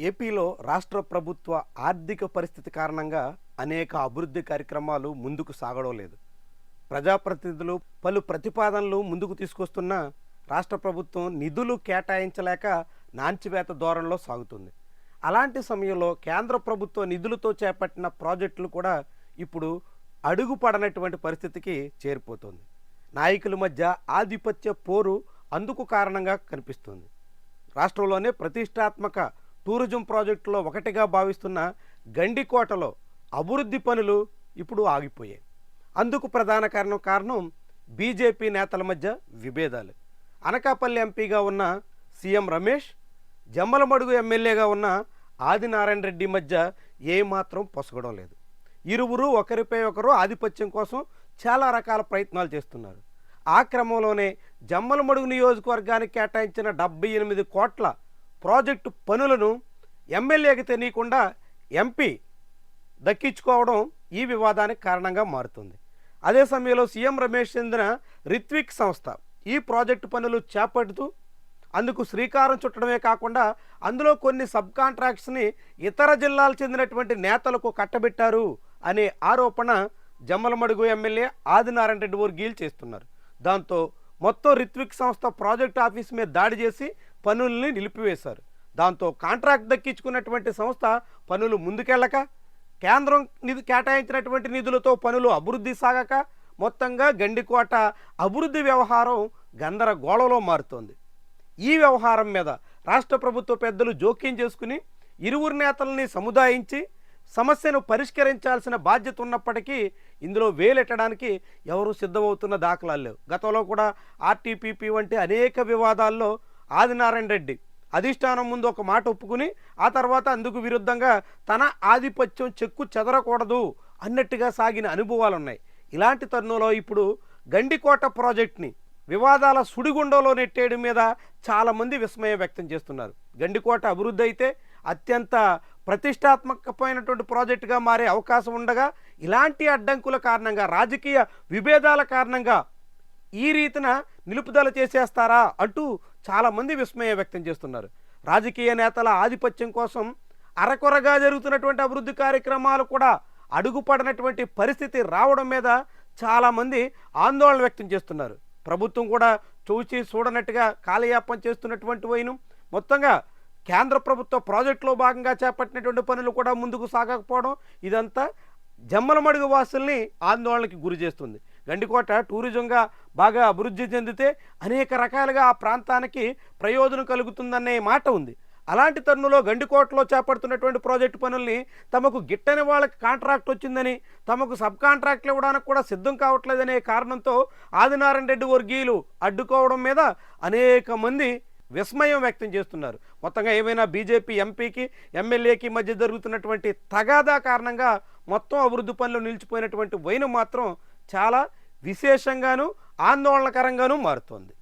ఏపీలో రాష్ట్ర ప్రభుత్వ ఆర్థిక పరిస్థితి కారణంగా అనేక అభివృద్ధి కార్యక్రమాలు ముందుకు సాగడం లేదు. ప్రజాప్రతినిధులు పలు ప్రతిపాదనలు ముందుకు తీసుకొస్తున్న రాష్ట్ర ప్రభుత్వం నిధులు కేటాయించలేక నాంచివేత ధోరణిలో సాగుతుంది. అలాంటి సమయంలో కేంద్ర ప్రభుత్వ నిధులతో చేపట్టిన ప్రాజెక్టులు కూడా ఇప్పుడు అడుగుపడనటువంటి పరిస్థితికి చేరిపోతుంది. నాయకుల మధ్య ఆధిపత్య పోరు అందుకు కారణంగా కనిపిస్తుంది. రాష్ట్రంలోనే ప్రతిష్టాత్మక టూరిజం ప్రాజెక్టులో ఒకటిగా భావిస్తున్న గండికోటలో అభివృద్ధి పనులు ఇప్పుడు ఆగిపోయాయి. అందుకు ప్రధాన కారణం బీజేపీ నేతల మధ్య విభేదాలు. అనకాపల్లి ఎంపీగా ఉన్న సీఎం రమేష్, జమ్మలమడుగు ఎమ్మెల్యేగా ఉన్న ఆదినారాయణ రెడ్డి మధ్య ఏమాత్రం పొసగడం లేదు. ఇరువురు ఒకరిపై ఒకరు ఆధిపత్యం కోసం చాలా రకాల ప్రయత్నాలు చేస్తున్నారు. ఆ క్రమంలోనే జమ్మలమడుగు నియోజకవర్గానికి కేటాయించిన 78 కోట్ల ప్రాజెక్టు పనులను ఎమ్మెల్యేకి తెలియకుండా ఎంపీ దక్కించుకోవడం ఈ వివాదానికి కారణంగా మారుతుంది. అదే సమయంలో సీఎం రమేష్ చెందిన రిత్విక్ సంస్థ ఈ ప్రాజెక్టు పనులు చేపడుతూ అందుకు శ్రీకారం చుట్టడమే కాకుండా అందులో కొన్ని సబ్ కాంట్రాక్ట్స్ని ఇతర జిల్లాలకు చెందినటువంటి నేతలకు కట్టబెట్టారు అనే ఆరోపణ జమ్మలమడుగు ఎమ్మెల్యే ఆదినారాయణ రెడ్డి వర్గీయులు చేస్తున్నారు. దాంతో మొత్తం రిత్విక్ సంస్థ ప్రాజెక్ట్ ఆఫీస్ మీద దాడి చేసి పనుల్ని నిలిపివేశారు. దాంతో కాంట్రాక్ట్ దక్కించుకున్నటువంటి సంస్థ పనులు ముందుకెళ్ళక, కేంద్రం కేటాయించినటువంటి నిధులతో పనులు అభివృద్ధి సాగక మొత్తంగా గండికోట అభివృద్ధి వ్యవహారం గందరగోళంలో మారుతోంది. ఈ వ్యవహారం మీద రాష్ట్ర ప్రభుత్వ పెద్దలు జోక్యం చేసుకుని ఇరువురు నేతల్ని సముదాయించి సమస్యను పరిష్కరించాల్సిన బాధ్యత ఉన్నప్పటికీ ఇందులో వేలెట్టడానికి ఎవరు సిద్ధమవుతున్న దాఖలాలు లేవు. గతంలో కూడా ఆర్టీపీపీ వంటి అనేక వివాదాల్లో ఆదినారాయణ రెడ్డి అధిష్టానం ముందు ఒక మాట ఒప్పుకుని ఆ తర్వాత అందుకు విరుద్ధంగా తన ఆధిపత్యం చెక్కు చెదరకూడదు అన్నట్టుగా సాగిన అనుభవాలు ఉన్నాయి. ఇలాంటి తరుణంలో ఇప్పుడు గండికోట ప్రాజెక్ట్ని వివాదాల సుడిగుండంలో నెట్టేయడం మీద చాలామంది విస్మయం వ్యక్తం చేస్తున్నారు. గండికోట అభివృద్ధి అయితే అత్యంత ప్రతిష్టాత్మకమైనటువంటి ప్రాజెక్టుగా మారే అవకాశం ఉండగా ఇలాంటి అడ్డంకుల కారణంగా, రాజకీయ విభేదాల కారణంగా ఈ రీతిన నిలుపుదల చేసేస్తారా అంటూ చాలామంది విస్మయం వ్యక్తం చేస్తున్నారు. రాజకీయ నేతల ఆధిపత్యం కోసం అరకొరగా జరుగుతున్నటువంటి అభివృద్ధి కార్యక్రమాలు కూడా అడుగుపడినటువంటి పరిస్థితి రావడం మీద చాలామంది ఆందోళన వ్యక్తం చేస్తున్నారు. ప్రభుత్వం కూడా చూచి చూడనట్టుగా కాలయాపన చేస్తున్నటువంటి వైనం మొత్తంగా కేంద్ర ప్రభుత్వ ప్రాజెక్టులో భాగంగా చేపట్టినటువంటి పనులు కూడా ముందుకు సాగకపోవడం ఇదంతా జమ్మలమడుగు వాసుల్ని ఆందోళనకి గురి చేస్తుంది. గండికోట టూరిజంగా బాగా అభివృద్ధి చెందితే అనేక రకాలుగా ఆ ప్రాంతానికి ప్రయోజనం కలుగుతుందనే మాట ఉంది. అలాంటి తరుణంలో గండికోటలో చేపడుతున్నటువంటి ప్రాజెక్టు పనుల్ని తమకు గిట్టని వాళ్ళకి కాంట్రాక్ట్ వచ్చిందని, తమకు సబ్ కాంట్రాక్ట్లు ఇవ్వడానికి కూడా సిద్ధం కావట్లేదనే కారణంతో ఆదినారాయణ రెడ్డి వర్గీయులు అడ్డుకోవడం మీద అనేక మంది విస్మయం వ్యక్తం చేస్తున్నారు. మొత్తంగా ఏమైనా బీజేపీ ఎంపీకి ఎమ్మెల్యేకి మధ్య జరుగుతున్నటువంటి తగాదా కారణంగా మొత్తం అభివృద్ధి పనులు నిలిచిపోయినటువంటి వైనం మాత్రం చాలా విశేషంగాను ఆందోళనకరంగానూ మారుతోంది.